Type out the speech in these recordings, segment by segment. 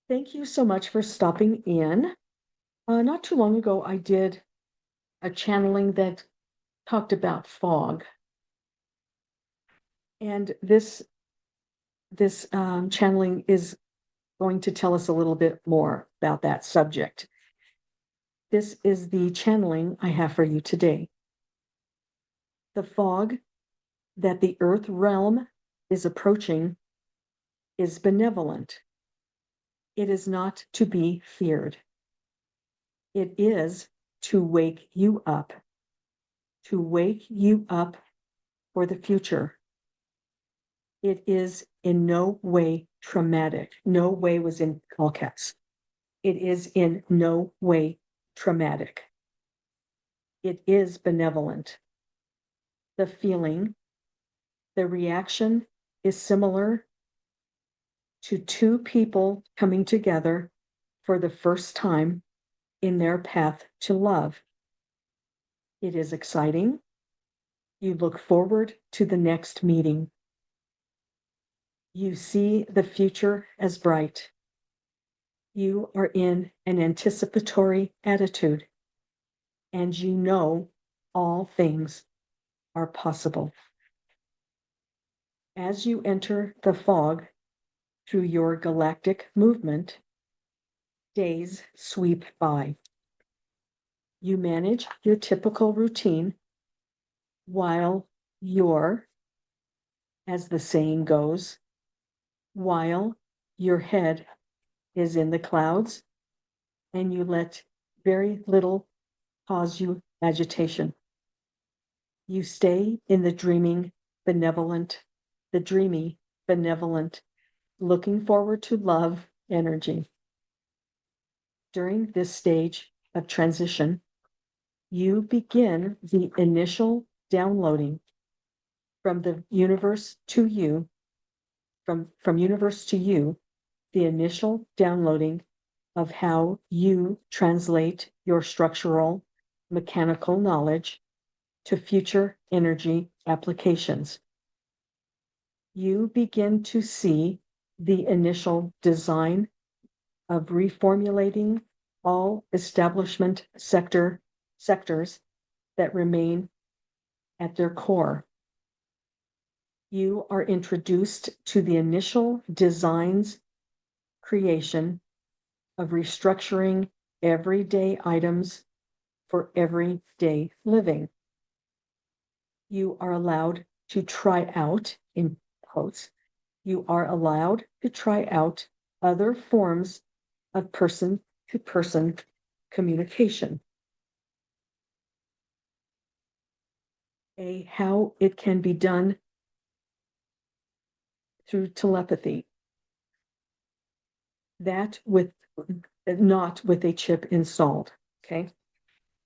Thank you so much for stopping in. Not too long ago, I did a channeling that talked about fog, and this channeling is going to tell us a little bit more about that subject. This is the channeling I have for you today. The fog that the earth realm is approaching is benevolent. It is not to be feared. It is to wake you up, for the future. It is in no way traumatic. No way was in all caps. It is in no way traumatic. It is benevolent. The feeling, the reaction is similar to two people coming together for the first time in their path to love. It is exciting. You look forward to the next meeting. You see the future as bright. You are in an anticipatory attitude, and you know all things are possible. As you enter the fog through your galactic movement, days sweep by. You manage your typical routine while you're, as the saying goes, while your head is in the clouds and you let very little cause you agitation. You stay in the dreamy, benevolent, looking forward to love energy. During this stage of transition, you begin the initial downloading from the universe to you, from universe to you, the initial downloading of how you translate your structural mechanical knowledge to future energy applications. You begin to see the initial design of reformulating all establishment sectors that remain at their core. You are introduced to the initial design's creation of restructuring everyday items for everyday living. You are allowed to try out, in quotes, you are allowed to try out other forms of person to person communication. How it can be done through telepathy. That with not with a chip installed. Okay.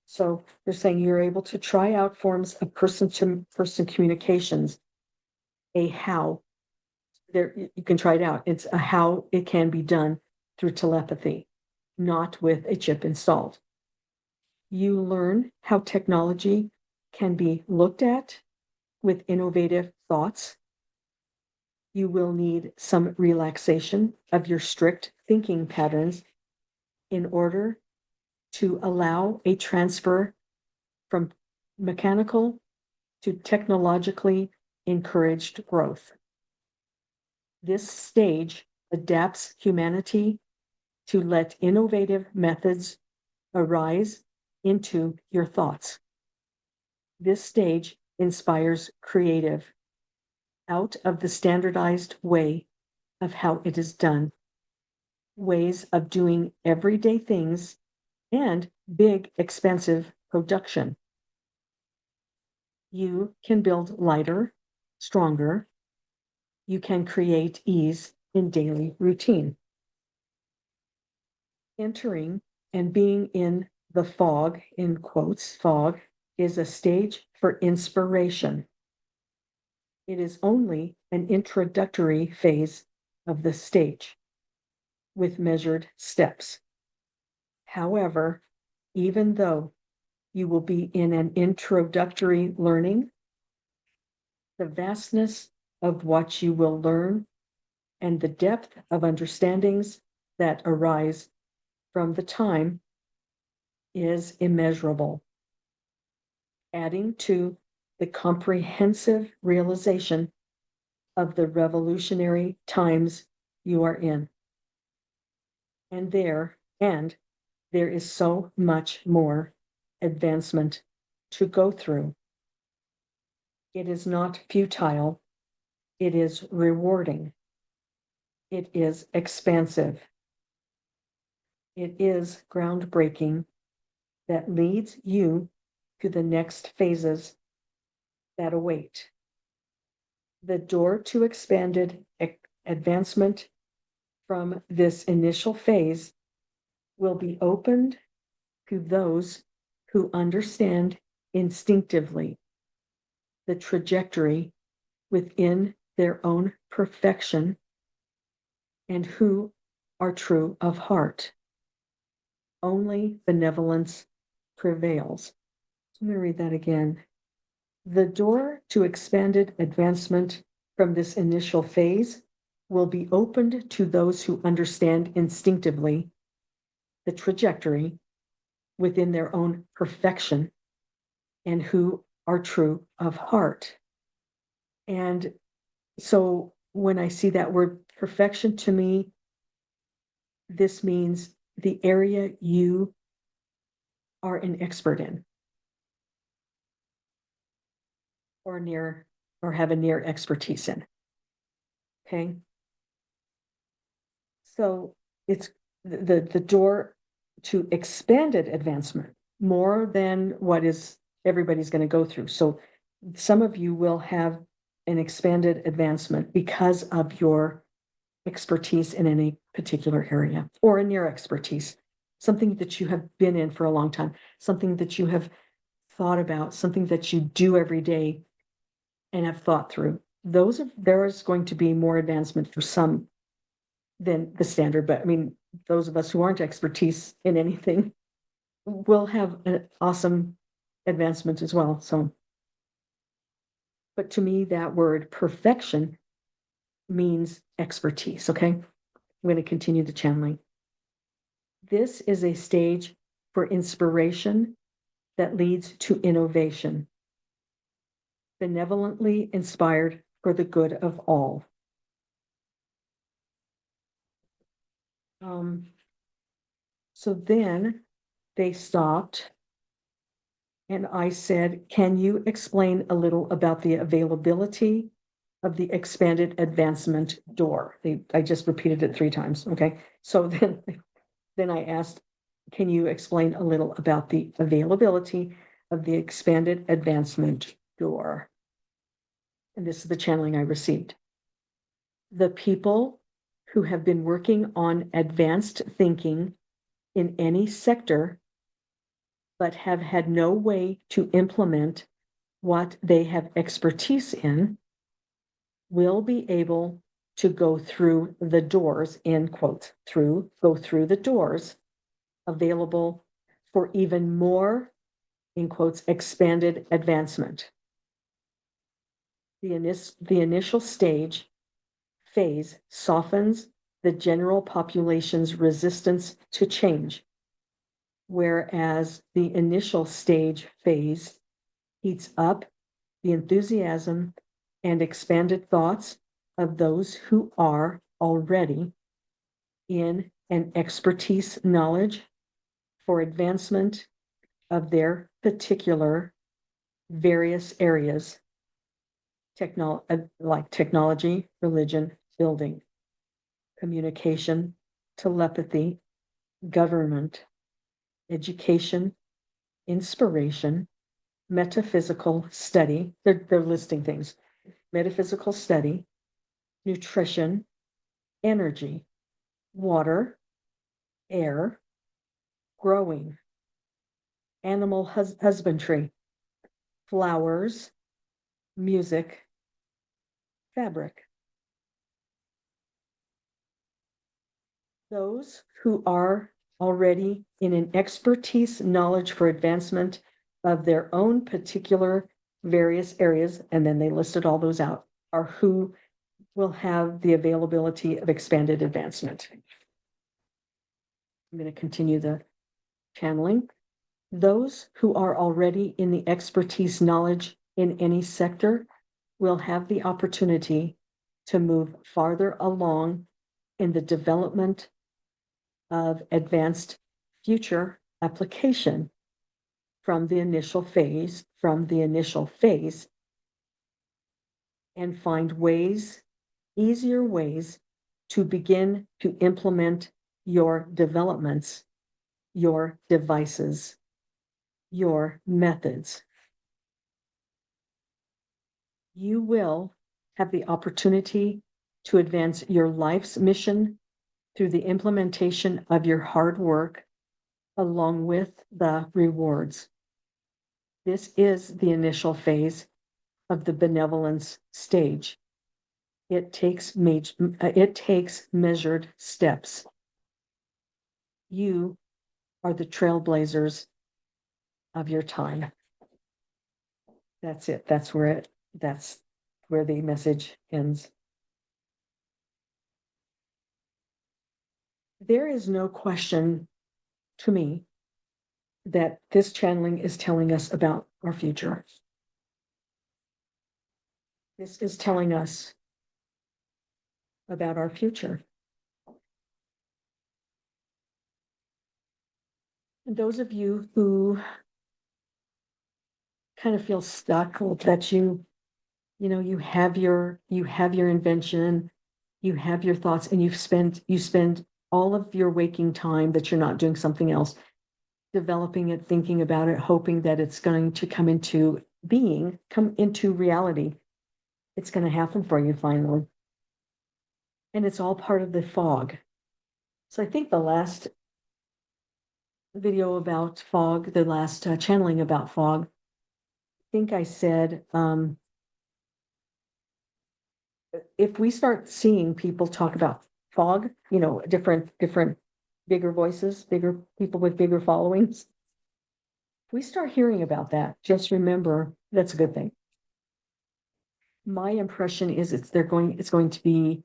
So they're saying you're able to try out forms of person to person communications. A how there you can try it out. It's a how it can be done through telepathy, not with a chip installed. You learn how technology can be looked at with innovative thoughts. You will need some relaxation of your strict thinking patterns in order to allow a transfer from mechanical to technologically encouraged growth. This stage adapts humanity to let innovative methods arise into your thoughts. This stage inspires creative out of the standardized way of how it is done, ways of doing everyday things and big, expensive production. You can build lighter, stronger. You can create ease in daily routine. Entering and being in the fog, in quotes, fog, is a stage for inspiration. It is only an introductory phase of the stage with measured steps. However, even though you will be in an introductory learning, the vastness of what you will learn and the depth of understandings that arise from the time is immeasurable, adding to the comprehensive realization of the revolutionary times you are in. And there is so much more advancement to go through. It is not futile, it is rewarding, it is expansive, it is groundbreaking that leads you to the next phases that await. The door to expanded advancement from this initial phase will be opened to those who understand instinctively the trajectory within their own perfection and who are true of heart. Only benevolence prevails. I'm going to read that again. The door to expanded advancement from this initial phase will be opened to those who understand instinctively the trajectory within their own perfection and who are true of heart. And so when I see that word perfection, to me, this means the area you are an expert in or have a near expertise in. Okay. So it's the door to expanded advancement more than what is everybody's going to go through. So some of you will have an expanded advancement because of your expertise in any particular area or a near expertise, something that you have been in for a long time, something that you have thought about, something that you do every day and have thought through. There is going to be more advancement for some than the standard, but I mean, those of us who aren't expertise in anything will have an awesome advancement as well. So, but to me, that word perfection means expertise. Okay. I'm going to continue the channeling. This is a stage for inspiration that leads to innovation, benevolently inspired for the good of all. So then they stopped and I said, can you explain a little about the availability of the expanded advancement door? I just repeated it 3 times. Okay. So then I asked, can you explain a little about the availability of the expanded advancement door? And this is the channeling I received. The people who have been working on advanced thinking in any sector, but have had no way to implement what they have expertise in, will be able to go through the doors, in quotes, go through the doors available for even more, in quotes, expanded advancement. The initial phase softens the general population's resistance to change, whereas the initial phase heats up the enthusiasm and expanded thoughts of those who are already in an expertise knowledge for advancement of their particular various areas, like technology, religion, building, communication, telepathy, government, education, inspiration, metaphysical study. They're listing things. Metaphysical study, nutrition, energy, water, air, growing, animal husbandry, flowers, music, fabric. Those who are already in an expertise knowledge for advancement of their own particular various areas, and then they listed all those out, are who will have the availability of expanded advancement. I'm going to continue the channeling. Those who are already in the expertise knowledge in any sector will have the opportunity to move farther along in the development of advanced future application from the initial phase, and find easier ways to begin to implement your developments, your devices, your methods. You will have the opportunity to advance your life's mission through the implementation of your hard work along with the rewards. This is the initial phase of the benevolence stage. It takes measured steps. You are the trailblazers of your time. That's it. That's where the message ends. There is no question to me that this channeling is telling us about our future. This is telling us about our future. And those of you who kind of feel stuck, that you have your invention, you have your thoughts, and you spend all of your waking time that you're not doing something else, developing it, thinking about it, hoping that it's going to come into reality. It's going to happen for you finally. And it's all part of the fog. So I think the last video about fog, the last channeling about fog, I think I said, if we start seeing people talk about fog, different bigger voices, bigger people with bigger followings, if we start hearing about that, just remember that's a good thing. My impression is it's going to be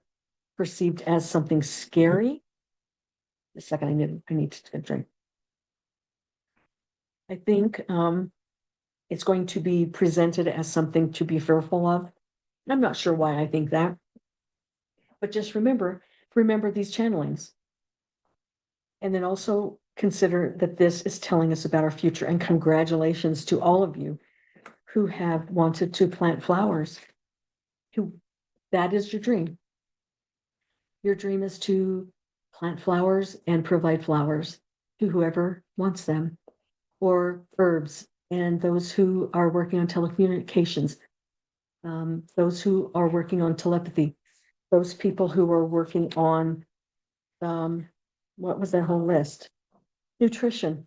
perceived as something scary. A second, I need to take a drink. I think it's going to be presented as something to be fearful of. I'm not sure why I think that, but just remember these channelings. And then also consider that this is telling us about our future, and congratulations to all of you who have wanted to plant flowers. That is your dream. Your dream is to plant flowers and provide flowers to whoever wants them, or herbs, and those who are working on telecommunications, those who are working on telepathy, those people who are working on, what was that whole list? Nutrition.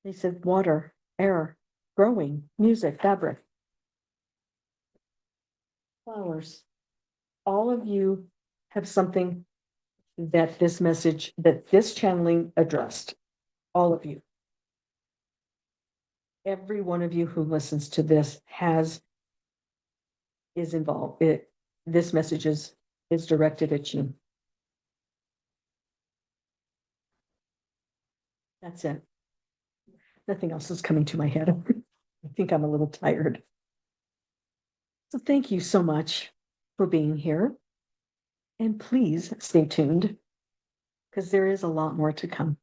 They said water, air, growing, music, fabric, flowers. All of you have something that this channeling addressed. All of you. Every one of you who listens to this is involved. This message is directed at you. That's it. Nothing else is coming to my head. I think I'm a little tired. So thank you so much for being here. And please stay tuned, because there is a lot more to come.